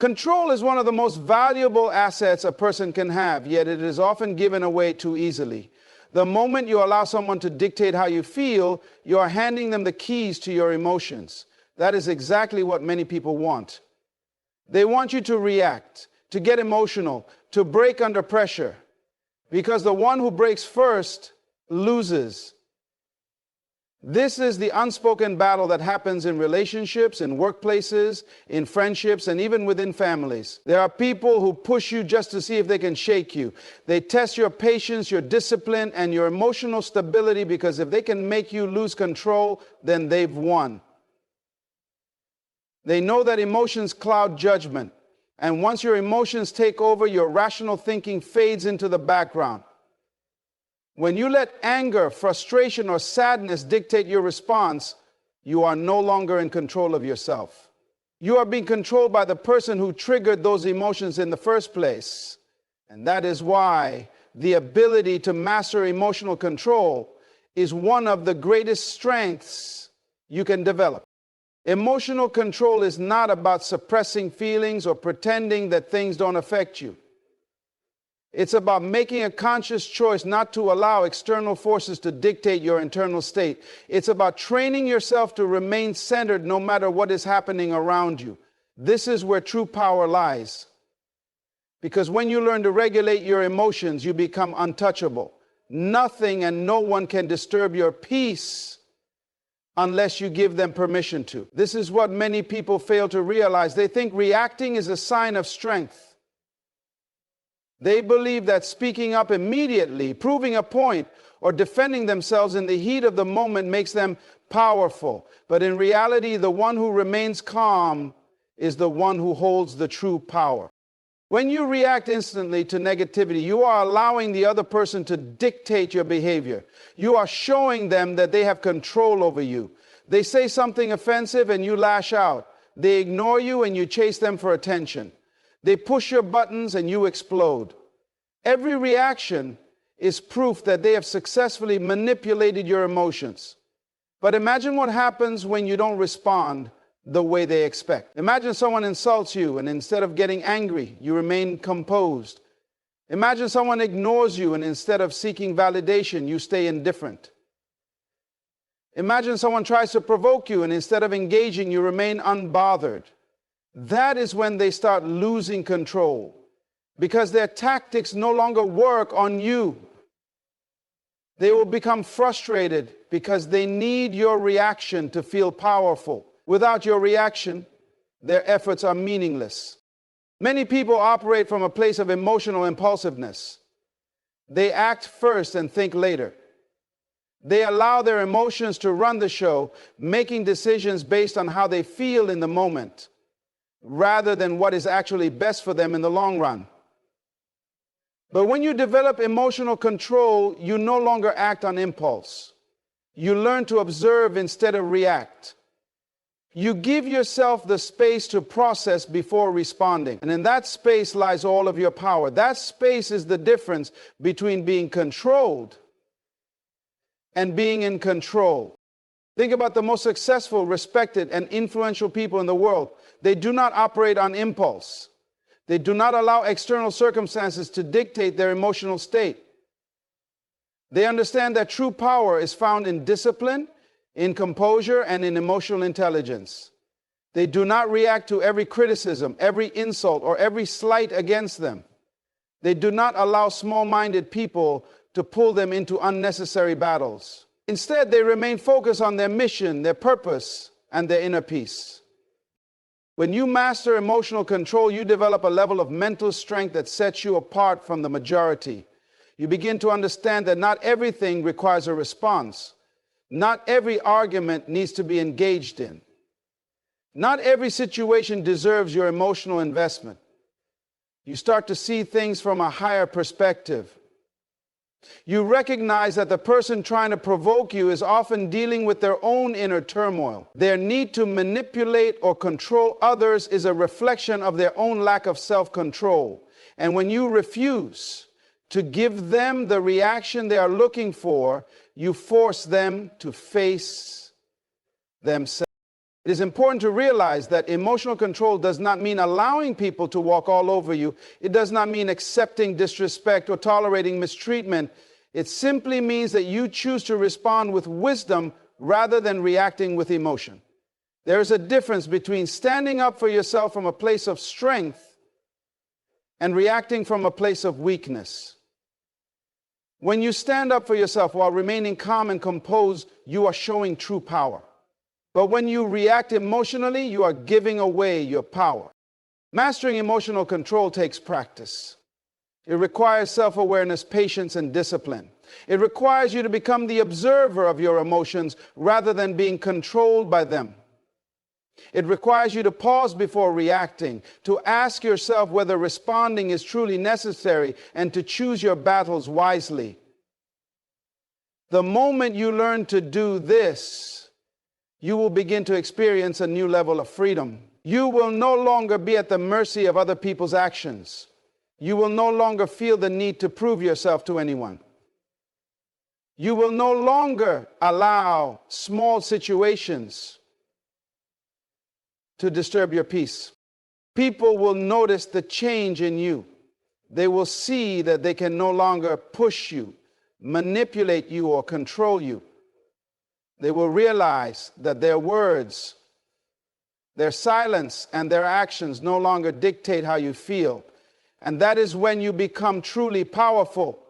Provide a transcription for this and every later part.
Control is one of the most valuable assets a person can have, yet it is often given away too easily. The moment you allow someone to dictate how you feel, you are handing them the keys to your emotions. That is exactly what many people want. They want you to react, to get emotional, to break under pressure, because the one who breaks first loses. This is the unspoken battle that happens in relationships, in workplaces, in friendships, and even within families. There are people who push you just to see if they can shake you. They test your patience, your discipline, and your emotional stability, because if they can make you lose control, then they've won. They know that emotions cloud judgment, and once your emotions take over, your rational thinking fades into the background. When you let anger, frustration, or sadness dictate your response, you are no longer in control of yourself. You are being controlled by the person who triggered those emotions in the first place. And that is why the ability to master emotional control is one of the greatest strengths you can develop. Emotional control is not about suppressing feelings or pretending that things don't affect you. It's about making a conscious choice not to allow external forces to dictate your internal state. It's about training yourself to remain centered no matter what is happening around you. This is where true power lies. Because when you learn to regulate your emotions, you become untouchable. Nothing and no one can disturb your peace unless you give them permission to. This is what many people fail to realize. They think reacting is a sign of strength. They believe that speaking up immediately, proving a point, or defending themselves in the heat of the moment makes them powerful. But in reality, the one who remains calm is the one who holds the true power. When you react instantly to negativity, you are allowing the other person to dictate your behavior. You are showing them that they have control over you. They say something offensive and you lash out. They ignore you and you chase them for attention. They push your buttons and you explode. Every reaction is proof that they have successfully manipulated your emotions. But imagine what happens when you don't respond the way they expect. Imagine someone insults you and instead of getting angry, you remain composed. Imagine someone ignores you and instead of seeking validation, you stay indifferent. Imagine someone tries to provoke you and instead of engaging, you remain unbothered. That is when they start losing control, because their tactics no longer work on you. They will become frustrated because they need your reaction to feel powerful. Without your reaction, their efforts are meaningless. Many people operate from a place of emotional impulsiveness. They act first and think later. They allow their emotions to run the show, making decisions based on how they feel in the moment, rather than what is actually best for them in the long run. But when you develop emotional control, you no longer act on impulse. You learn to observe instead of react. You give yourself the space to process before responding. And in that space lies all of your power. That space is the difference between being controlled and being in control. Think about the most successful, respected, and influential people in the world. They do not operate on impulse. They do not allow external circumstances to dictate their emotional state. They understand that true power is found in discipline, in composure, and in emotional intelligence. They do not react to every criticism, every insult, or every slight against them. They do not allow small-minded people to pull them into unnecessary battles. Instead, they remain focused on their mission, their purpose, and their inner peace. When you master emotional control, you develop a level of mental strength that sets you apart from the majority. You begin to understand that not everything requires a response. Not every argument needs to be engaged in. Not every situation deserves your emotional investment. You start to see things from a higher perspective. You recognize that the person trying to provoke you is often dealing with their own inner turmoil. Their need to manipulate or control others is a reflection of their own lack of self-control. And when you refuse to give them the reaction they are looking for, you force them to face themselves. It is important to realize that emotional control does not mean allowing people to walk all over you. It does not mean accepting disrespect or tolerating mistreatment. It simply means that you choose to respond with wisdom rather than reacting with emotion. There is a difference between standing up for yourself from a place of strength and reacting from a place of weakness. When you stand up for yourself while remaining calm and composed, you are showing true power. But when you react emotionally, you are giving away your power. Mastering emotional control takes practice. It requires self-awareness, patience, and discipline. It requires you to become the observer of your emotions rather than being controlled by them. It requires you to pause before reacting, to ask yourself whether responding is truly necessary, and to choose your battles wisely. The moment you learn to do this, you will begin to experience a new level of freedom. You will no longer be at the mercy of other people's actions. You will no longer feel the need to prove yourself to anyone. You will no longer allow small situations to disturb your peace. People will notice the change in you. They will see that they can no longer push you, manipulate you, or control you. They will realize that their words, their silence, and their actions no longer dictate how you feel. And that is when you become truly powerful.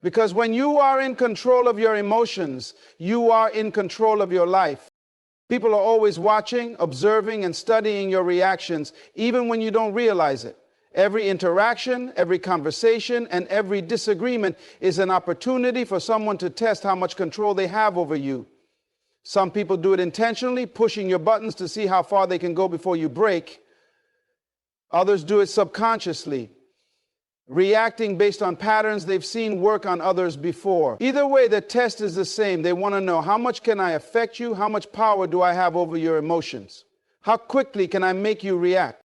Because when you are in control of your emotions, you are in control of your life. People are always watching, observing, and studying your reactions, even when you don't realize it. Every interaction, every conversation, and every disagreement is an opportunity for someone to test how much control they have over you. Some people do it intentionally, pushing your buttons to see how far they can go before you break. Others do it subconsciously, reacting based on patterns they've seen work on others before. Either way, the test is the same. They want to know, how much can I affect you? How much power do I have over your emotions? How quickly can I make you react?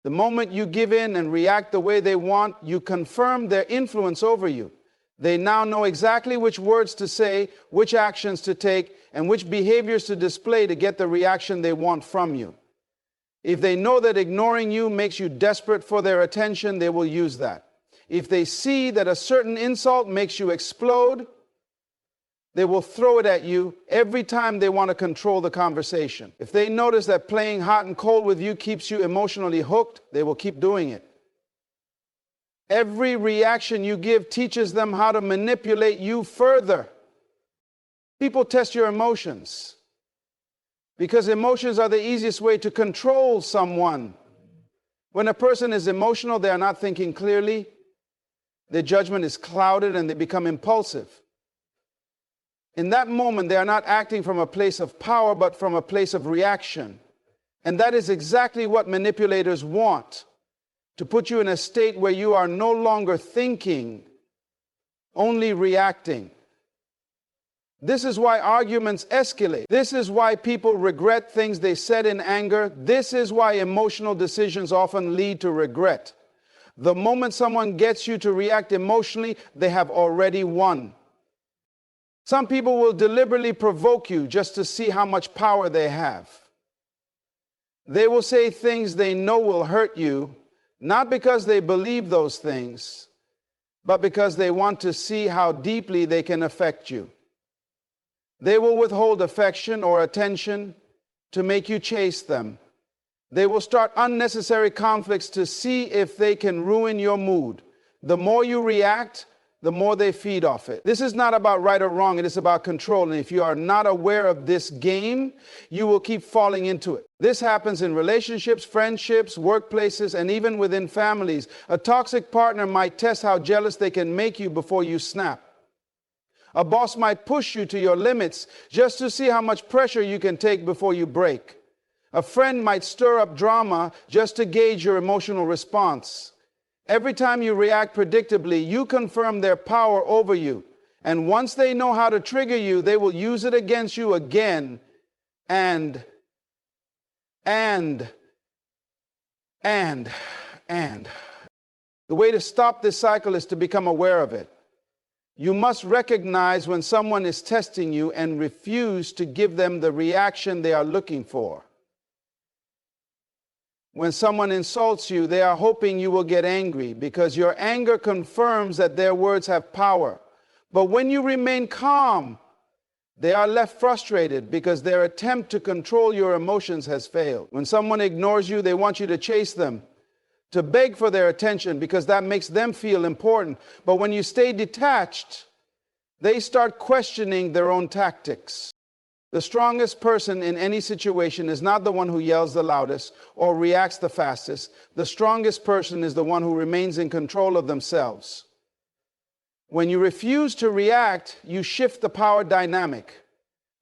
The moment you give in and react the way they want, you confirm their influence over you. They now know exactly which words to say, which actions to take, and which behaviors to display to get the reaction they want from you. If they know that ignoring you makes you desperate for their attention, they will use that. If they see that a certain insult makes you explode, they will throw it at you every time they want to control the conversation. If they notice that playing hot and cold with you keeps you emotionally hooked, they will keep doing it. Every reaction you give teaches them how to manipulate you further. People test your emotions because emotions are the easiest way to control someone. When a person is emotional, they are not thinking clearly. Their judgment is clouded and they become impulsive. In that moment, they are not acting from a place of power, but from a place of reaction. And that is exactly what manipulators want, to put you in a state where you are no longer thinking, only reacting. This is why arguments escalate. This is why people regret things they said in anger. This is why emotional decisions often lead to regret. The moment someone gets you to react emotionally, they have already won. Some people will deliberately provoke you just to see how much power they have. They will say things they know will hurt you, not because they believe those things, but because they want to see how deeply they can affect you. They will withhold affection or attention to make you chase them. They will start unnecessary conflicts to see if they can ruin your mood. The more you react, the more they feed off it. This is not about right or wrong. It is about control. And if you are not aware of this game, you will keep falling into it. This happens in relationships, friendships, workplaces, and even within families. A toxic partner might test how jealous they can make you before you snap. A boss might push you to your limits just to see how much pressure you can take before you break. A friend might stir up drama just to gauge your emotional response. Every time you react predictably, you confirm their power over you. And once they know how to trigger you, they will use it against you again and. The way to stop this cycle is to become aware of it. You must recognize when someone is testing you and refuse to give them the reaction they are looking for. When someone insults you, they are hoping you will get angry because your anger confirms that their words have power. But when you remain calm, they are left frustrated because their attempt to control your emotions has failed. When someone ignores you, they want you to chase them, to beg for their attention because that makes them feel important. But when you stay detached, they start questioning their own tactics. The strongest person in any situation is not the one who yells the loudest or reacts the fastest. The strongest person is the one who remains in control of themselves. When you refuse to react, you shift the power dynamic.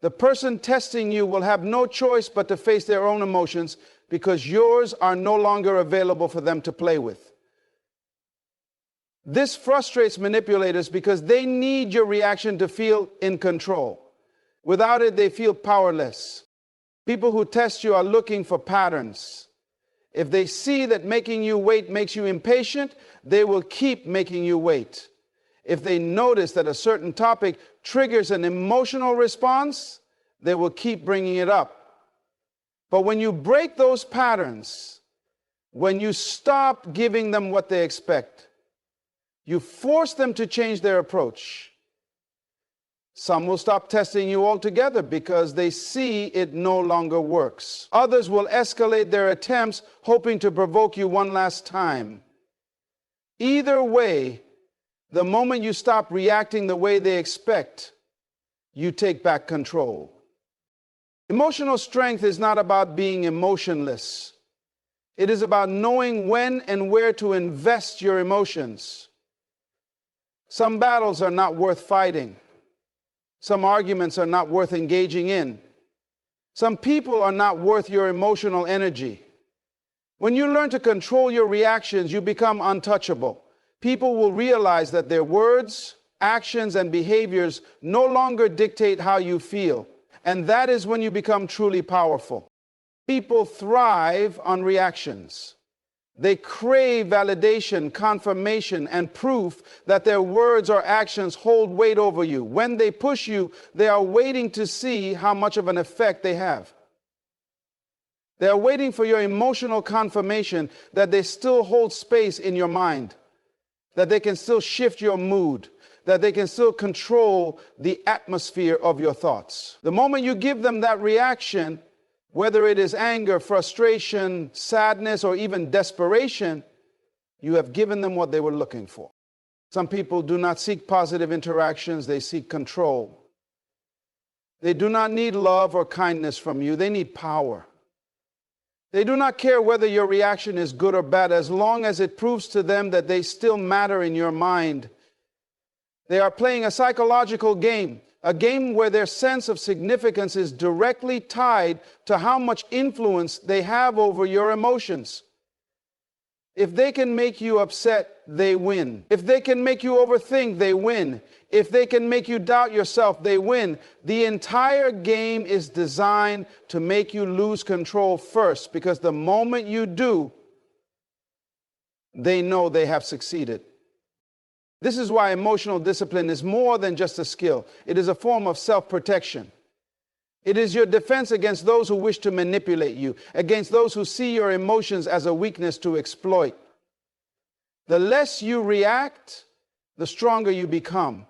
The person testing you will have no choice but to face their own emotions because yours are no longer available for them to play with. This frustrates manipulators because they need your reaction to feel in control. Without it, they feel powerless. People who test you are looking for patterns. If they see that making you wait makes you impatient, they will keep making you wait. If they notice that a certain topic triggers an emotional response, they will keep bringing it up. But when you break those patterns, when you stop giving them what they expect, you force them to change their approach. Some will stop testing you altogether because they see it no longer works. Others will escalate their attempts, hoping to provoke you one last time. Either way, the moment you stop reacting the way they expect, you take back control. Emotional strength is not about being emotionless. It is about knowing when and where to invest your emotions. Some battles are not worth fighting. Some arguments are not worth engaging in. Some people are not worth your emotional energy. When you learn to control your reactions, you become untouchable. People will realize that their words, actions, and behaviors no longer dictate how you feel. And that is when you become truly powerful. People thrive on reactions. They crave validation, confirmation, and proof that their words or actions hold weight over you. When they push you, they are waiting to see how much of an effect they have. They are waiting for your emotional confirmation that they still hold space in your mind, that they can still shift your mood, that they can still control the atmosphere of your thoughts. The moment you give them that reaction, whether it is anger, frustration, sadness, or even desperation, you have given them what they were looking for. Some people do not seek positive interactions, they seek control. They do not need love or kindness from you, they need power. They do not care whether your reaction is good or bad, as long as it proves to them that they still matter in your mind. They are playing a psychological game, a game where their sense of significance is directly tied to how much influence they have over your emotions. If they can make you upset, they win. If they can make you overthink, they win. If they can make you doubt yourself, they win. The entire game is designed to make you lose control first, because the moment you do, they know they have succeeded. This is why emotional discipline is more than just a skill. It is a form of self-protection. It is your defense against those who wish to manipulate you, against those who see your emotions as a weakness to exploit. The less you react, the stronger you become.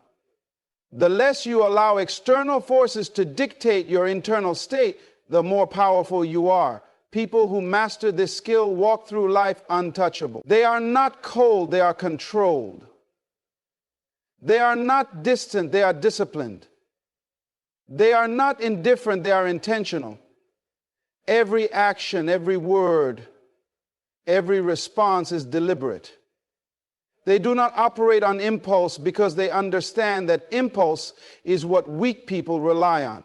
The less you allow external forces to dictate your internal state, the more powerful you are. People who master this skill walk through life untouchable. They are not cold, they are controlled. They are not distant, they are disciplined. They are not indifferent, they are intentional. Every action, every word, every response is deliberate. They do not operate on impulse because they understand that impulse is what weak people rely on.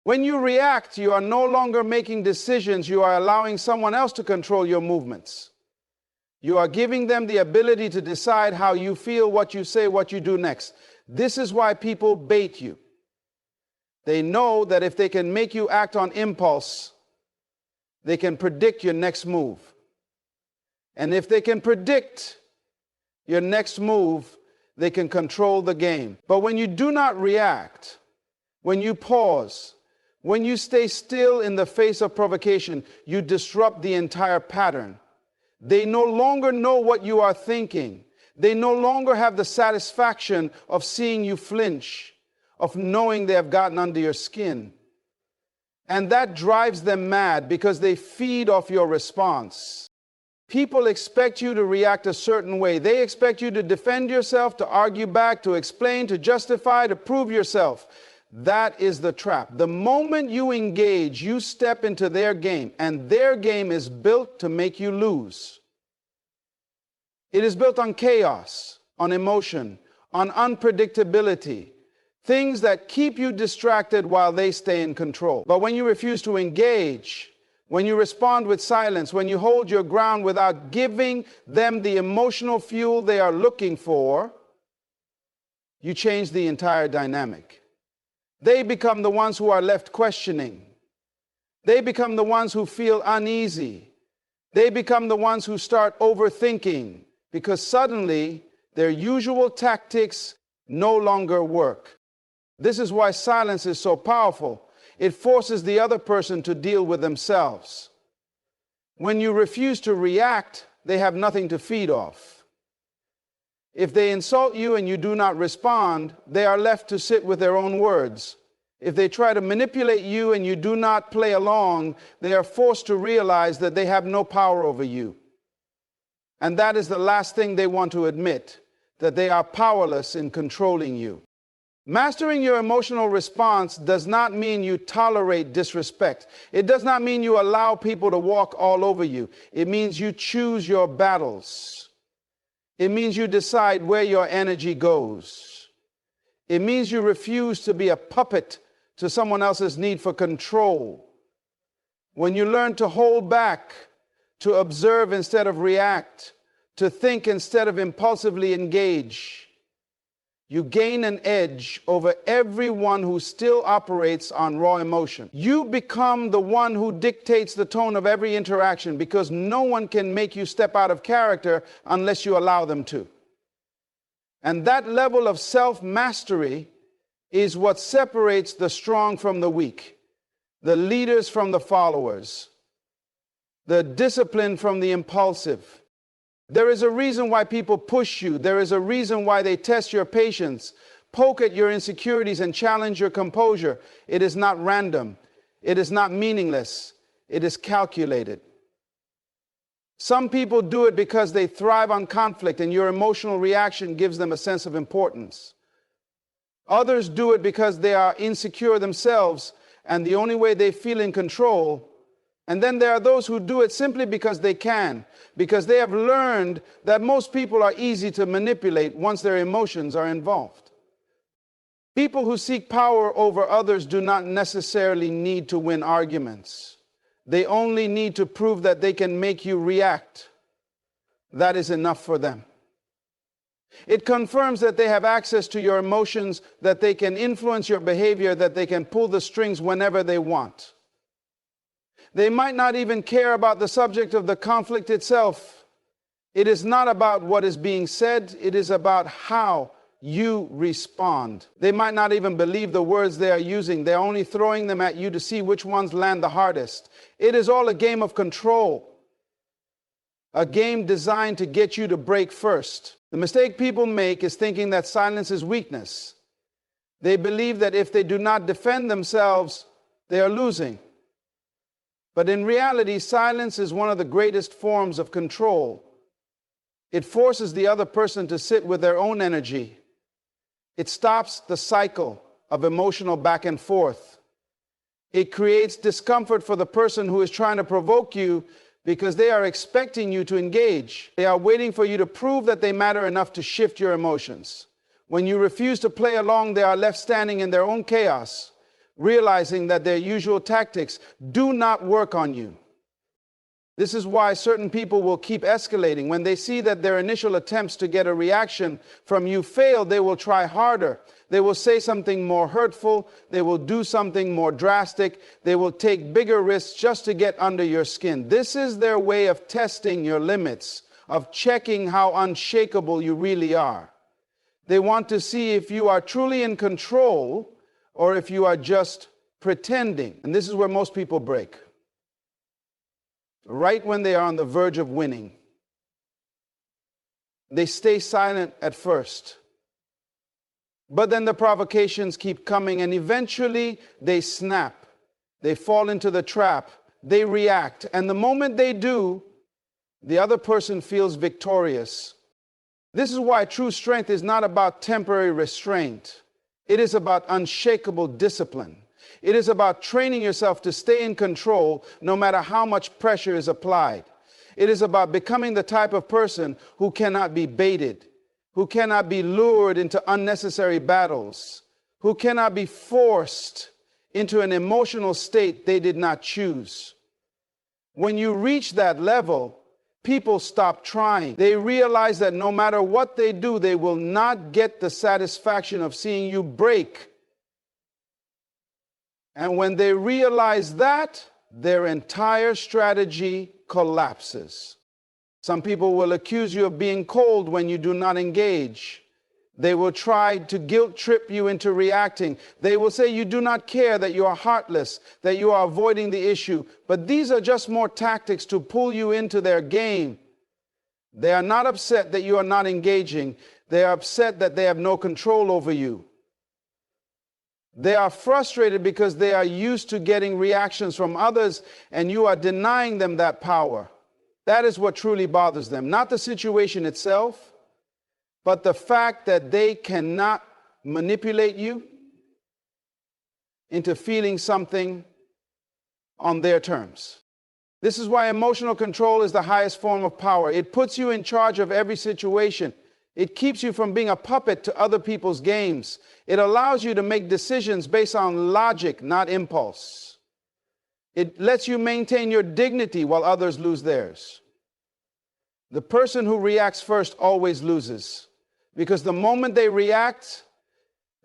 When you react, you are no longer making decisions, you are allowing someone else to control your movements. You are giving them the ability to decide how you feel, what you say, what you do next. This is why people bait you. They know that if they can make you act on impulse, they can predict your next move. And if they can predict your next move, they can control the game. But when you do not react, when you pause, when you stay still in the face of provocation, you disrupt the entire pattern. They no longer know what you are thinking. They no longer have the satisfaction of seeing you flinch, of knowing they have gotten under your skin. And that drives them mad because they feed off your response. People expect you to react a certain way. They expect you to defend yourself, to argue back, to explain, to justify, to prove yourself. That is the trap. The moment you engage, you step into their game, and their game is built to make you lose. It is built on chaos, on emotion, on unpredictability, things that keep you distracted while they stay in control. But when you refuse to engage, when you respond with silence, when you hold your ground without giving them the emotional fuel they are looking for, you change the entire dynamic. They become the ones who are left questioning. They become the ones who feel uneasy. They become the ones who start overthinking because suddenly their usual tactics no longer work. This is why silence is so powerful. It forces the other person to deal with themselves. When you refuse to react, they have nothing to feed off. If they insult you and you do not respond, they are left to sit with their own words. If they try to manipulate you and you do not play along, they are forced to realize that they have no power over you. And that is the last thing they want to admit, that they are powerless in controlling you. Mastering your emotional response does not mean you tolerate disrespect. It does not mean you allow people to walk all over you. It means you choose your battles. It means you decide where your energy goes. It means you refuse to be a puppet to someone else's need for control. When you learn to hold back, to observe instead of react, to think instead of impulsively engage, you gain an edge over everyone who still operates on raw emotion. You become the one who dictates the tone of every interaction because no one can make you step out of character unless you allow them to. And that level of self-mastery is what separates the strong from the weak, the leaders from the followers, the disciplined from the impulsive. There is a reason why people push you. There is a reason why they test your patience, poke at your insecurities, and challenge your composure. It is not random. It is not meaningless. It is calculated. Some people do it because they thrive on conflict and your emotional reaction gives them a sense of importance. Others do it because they are insecure themselves and the only way they feel in control. And then there are those who do it simply because they can, because they have learned that most people are easy to manipulate once their emotions are involved. People who seek power over others do not necessarily need to win arguments. They only need to prove that they can make you react. That is enough for them. It confirms that they have access to your emotions, that they can influence your behavior, that they can pull the strings whenever they want. They might not even care about the subject of the conflict itself. It is not about what is being said. It is about how you respond. They might not even believe the words they are using. They're only throwing them at you to see which ones land the hardest. It is all a game of control. A game designed to get you to break first. The mistake people make is thinking that silence is weakness. They believe that if they do not defend themselves, they are losing. But in reality, silence is one of the greatest forms of control. It forces the other person to sit with their own energy. It stops the cycle of emotional back and forth. It creates discomfort for the person who is trying to provoke you because they are expecting you to engage. They are waiting for you to prove that they matter enough to shift your emotions. When you refuse to play along, they are left standing in their own chaos, realizing that their usual tactics do not work on you. This is why certain people will keep escalating. When they see that their initial attempts to get a reaction from you fail, they will try harder. They will say something more hurtful. They will do something more drastic. They will take bigger risks just to get under your skin. This is their way of testing your limits, of checking how unshakable you really are. They want to see if you are truly in control or if you are just pretending. And this is where most people break. Right when they are on the verge of winning, they stay silent at first. But then the provocations keep coming, and eventually they snap. They fall into the trap. They react. And the moment they do, the other person feels victorious. This is why true strength is not about temporary restraint. It is about unshakable discipline. It is about training yourself to stay in control no matter how much pressure is applied. It is about becoming the type of person who cannot be baited, who cannot be lured into unnecessary battles, who cannot be forced into an emotional state they did not choose. When you reach that level, people stop trying. They realize that no matter what they do, they will not get the satisfaction of seeing you break. And when they realize that, their entire strategy collapses. Some people will accuse you of being cold when you do not engage. They will try to guilt trip you into reacting. They will say you do not care, that you are heartless, that you are avoiding the issue. But these are just more tactics to pull you into their game. They are not upset that you are not engaging. They are upset that they have no control over you. They are frustrated because they are used to getting reactions from others, and you are denying them that power. That is what truly bothers them. Not the situation itself, but the fact that they cannot manipulate you into feeling something on their terms. This is why emotional control is the highest form of power. It puts you in charge of every situation. It keeps you from being a puppet to other people's games. It allows you to make decisions based on logic, not impulse. It lets you maintain your dignity while others lose theirs. The person who reacts first always loses, because the moment they react,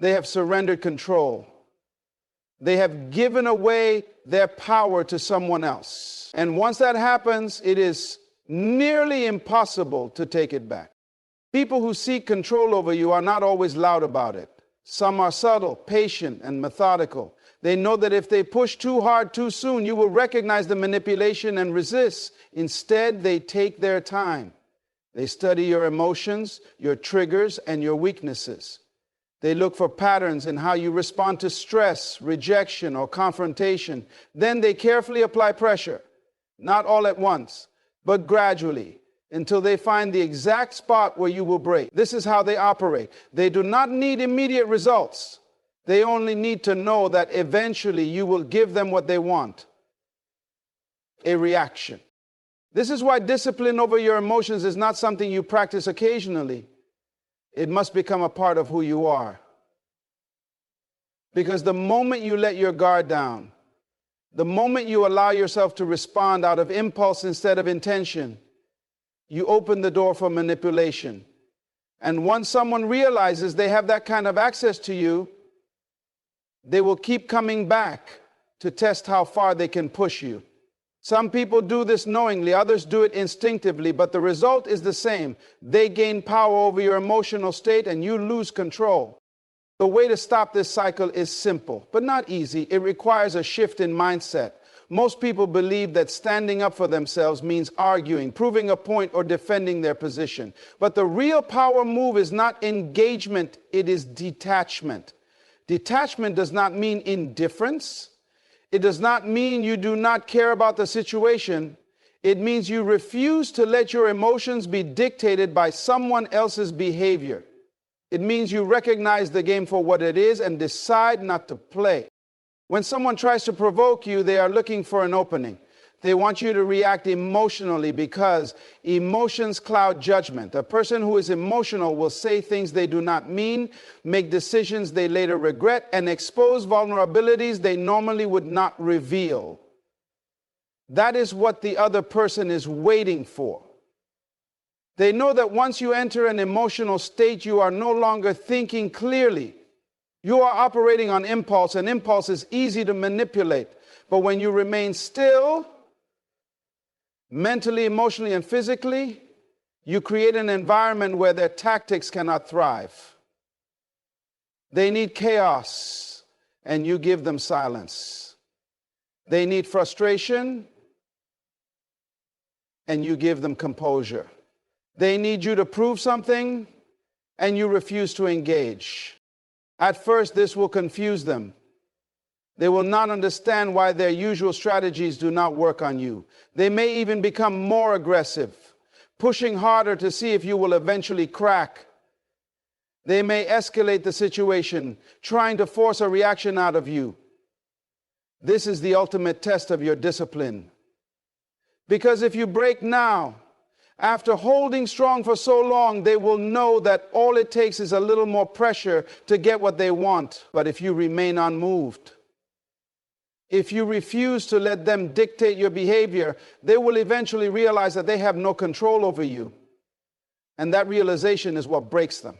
they have surrendered control. They have given away their power to someone else. And once that happens, it is nearly impossible to take it back. People who seek control over you are not always loud about it. Some are subtle, patient, and methodical. They know that if they push too hard too soon, you will recognize the manipulation and resist. Instead, they take their time. They study your emotions, your triggers, and your weaknesses. They look for patterns in how you respond to stress, rejection, or confrontation. Then they carefully apply pressure, not all at once, but gradually, until they find the exact spot where you will break. This is how they operate. They do not need immediate results. They only need to know that eventually you will give them what they want: a reaction. This is why discipline over your emotions is not something you practice occasionally. It must become a part of who you are. Because the moment you let your guard down, the moment you allow yourself to respond out of impulse instead of intention, you open the door for manipulation. And once someone realizes they have that kind of access to you, they will keep coming back to test how far they can push you. Some people do this knowingly, others do it instinctively, but the result is the same. They gain power over your emotional state and you lose control. The way to stop this cycle is simple, but not easy. It requires a shift in mindset. Most people believe that standing up for themselves means arguing, proving a point, or defending their position. But the real power move is not engagement, it is detachment. Detachment does not mean indifference. It does not mean you do not care about the situation. It means you refuse to let your emotions be dictated by someone else's behavior. It means you recognize the game for what it is and decide not to play. When someone tries to provoke you, they are looking for an opening. They want you to react emotionally because emotions cloud judgment. A person who is emotional will say things they do not mean, make decisions they later regret, and expose vulnerabilities they normally would not reveal. That is what the other person is waiting for. They know that once you enter an emotional state, you are no longer thinking clearly. You are operating on impulse, and impulse is easy to manipulate. But when you remain still, mentally, emotionally, and physically, you create an environment where their tactics cannot thrive. They need chaos, and you give them silence. They need frustration, and you give them composure. They need you to prove something, and you refuse to engage. At first, this will confuse them. They will not understand why their usual strategies do not work on you. They may even become more aggressive, pushing harder to see if you will eventually crack. They may escalate the situation, trying to force a reaction out of you. This is the ultimate test of your discipline. Because if you break now, after holding strong for so long, they will know that all it takes is a little more pressure to get what they want. But if you remain unmoved, if you refuse to let them dictate your behavior, they will eventually realize that they have no control over you. And that realization is what breaks them.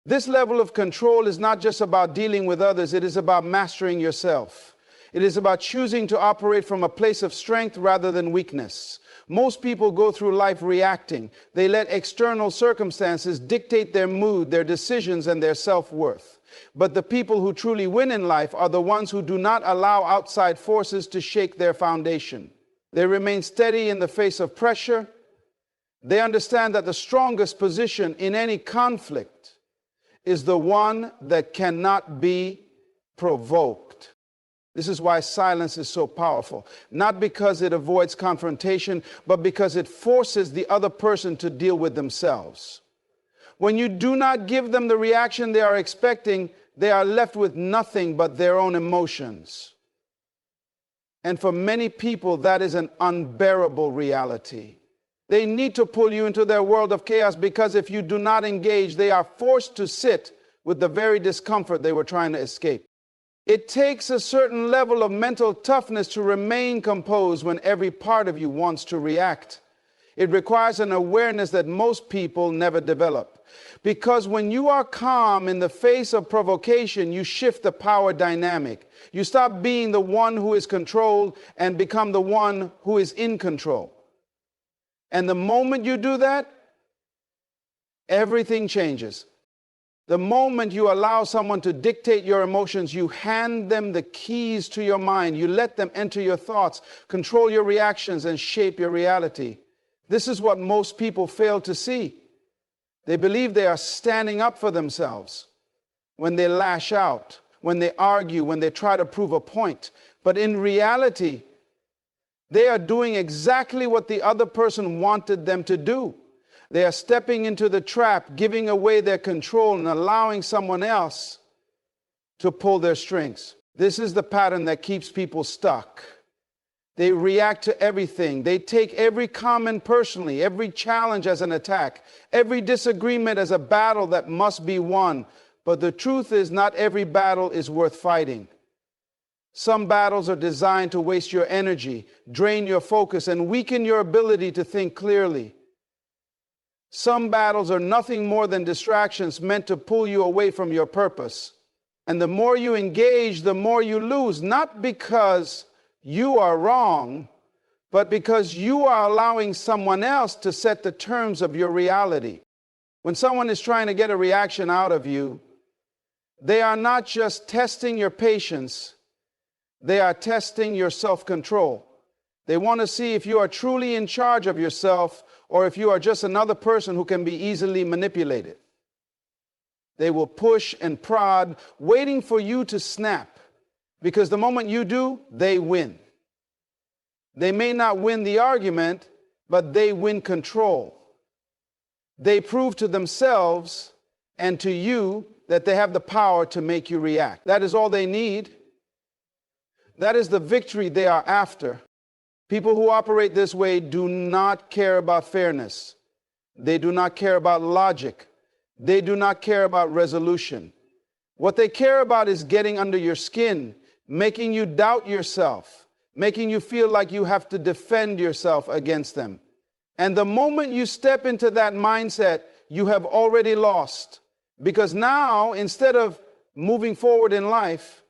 This level of control is not just about dealing with others, it is about mastering yourself. It is about choosing to operate from a place of strength rather than weakness. Most people go through life reacting. They let external circumstances dictate their mood, their decisions, and their self-worth. But the people who truly win in life are the ones who do not allow outside forces to shake their foundation. They remain steady in the face of pressure. They understand that the strongest position in any conflict is the one that cannot be provoked. This is why silence is so powerful. Not because it avoids confrontation, but because it forces the other person to deal with themselves. When you do not give them the reaction they are expecting, they are left with nothing but their own emotions. And for many people, that is an unbearable reality. They need to pull you into their world of chaos because if you do not engage, they are forced to sit with the very discomfort they were trying to escape. It takes a certain level of mental toughness to remain composed when every part of you wants to react. It requires an awareness that most people never develop. Because when you are calm in the face of provocation, you shift the power dynamic. You stop being the one who is controlled and become the one who is in control. And the moment you do that, everything changes. The moment you allow someone to dictate your emotions, you hand them the keys to your mind. You let them enter your thoughts, control your reactions, and shape your reality. This is what most people fail to see. They believe they are standing up for themselves when they lash out, when they argue, when they try to prove a point. But in reality, they are doing exactly what the other person wanted them to do. They are stepping into the trap, giving away their control and allowing someone else to pull their strings. This is the pattern that keeps people stuck. They react to everything. They take every comment personally, every challenge as an attack, every disagreement as a battle that must be won. But the truth is, not every battle is worth fighting. Some battles are designed to waste your energy, drain your focus, and weaken your ability to think clearly. Some battles are nothing more than distractions meant to pull you away from your purpose. And the more you engage, the more you lose, not because you are wrong, but because you are allowing someone else to set the terms of your reality. When someone is trying to get a reaction out of you, they are not just testing your patience, they are testing your self-control. They want to see if you are truly in charge of yourself or if you are just another person who can be easily manipulated. They will push and prod, waiting for you to snap, because the moment you do, they win. They may not win the argument, but they win control. They prove to themselves and to you that they have the power to make you react. That is all they need. That is the victory they are after. People who operate this way do not care about fairness. They do not care about logic. They do not care about resolution. What they care about is getting under your skin, making you doubt yourself, making you feel like you have to defend yourself against them. And the moment you step into that mindset, you have already lost. Because now, instead of moving forward in life,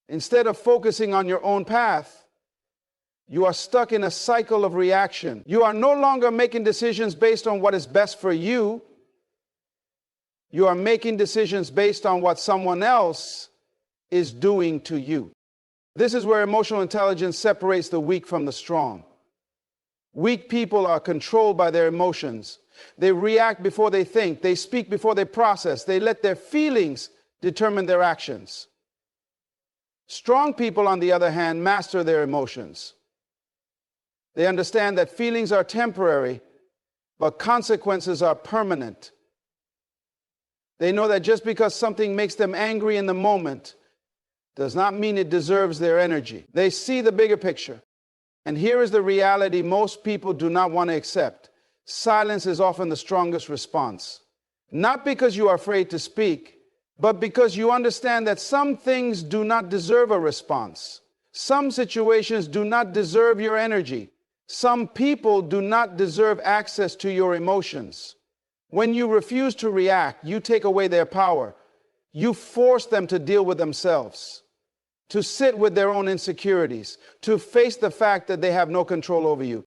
instead of focusing on your own path, you are stuck in a cycle of reaction. You are no longer making decisions based on what is best for you. You are making decisions based on what someone else is doing to you. This is where emotional intelligence separates the weak from the strong. Weak people are controlled by their emotions. They react before they think. They speak before they process. They let their feelings determine their actions. Strong people, on the other hand, master their emotions. They understand that feelings are temporary, but consequences are permanent. They know that just because something makes them angry in the moment does not mean it deserves their energy. They see the bigger picture. And here is the reality most people do not want to accept. Silence is often the strongest response. Not because you are afraid to speak, but because you understand that some things do not deserve a response. Some situations do not deserve your energy. Some people do not deserve access to your emotions. When you refuse to react, you take away their power. You force them to deal with themselves, to sit with their own insecurities, to face the fact that they have no control over you.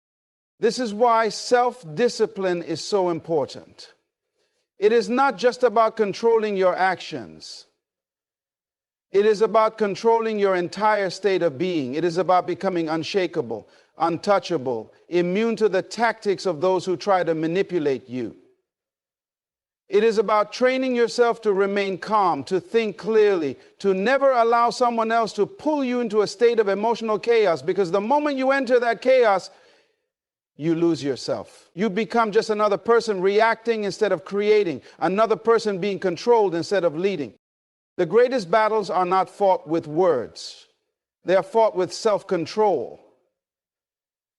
This is why self-discipline is so important. It is not just about controlling your actions. It is about controlling your entire state of being. It is about becoming unshakable, untouchable, immune to the tactics of those who try to manipulate you. It is about training yourself to remain calm, to think clearly, to never allow someone else to pull you into a state of emotional chaos, because the moment you enter that chaos, you lose yourself. You become just another person reacting instead of creating, another person being controlled instead of leading. The greatest battles are not fought with words. They are fought with self-control.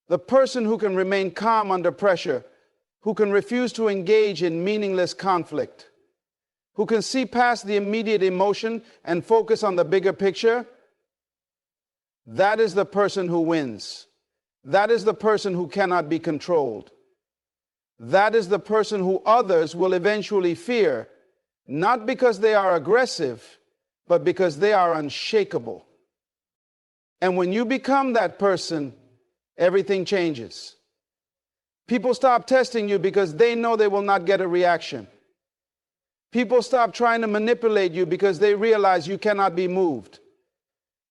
The person who can remain calm under pressure, who can refuse to engage in meaningless conflict, who can see past the immediate emotion and focus on the bigger picture, that is the person who wins. That is the person who cannot be controlled. That is the person who others will eventually fear, not because they are aggressive, but because they are unshakable. And when you become that person, everything changes. People stop testing you because they know they will not get a reaction. People stop trying to manipulate you because they realize you cannot be moved.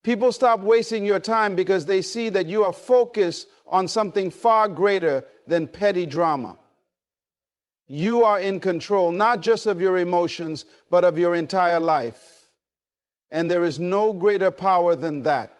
People stop wasting your time because they see that you are focused on something far greater than petty drama. You are in control, not just of your emotions, but of your entire life. And there is no greater power than that.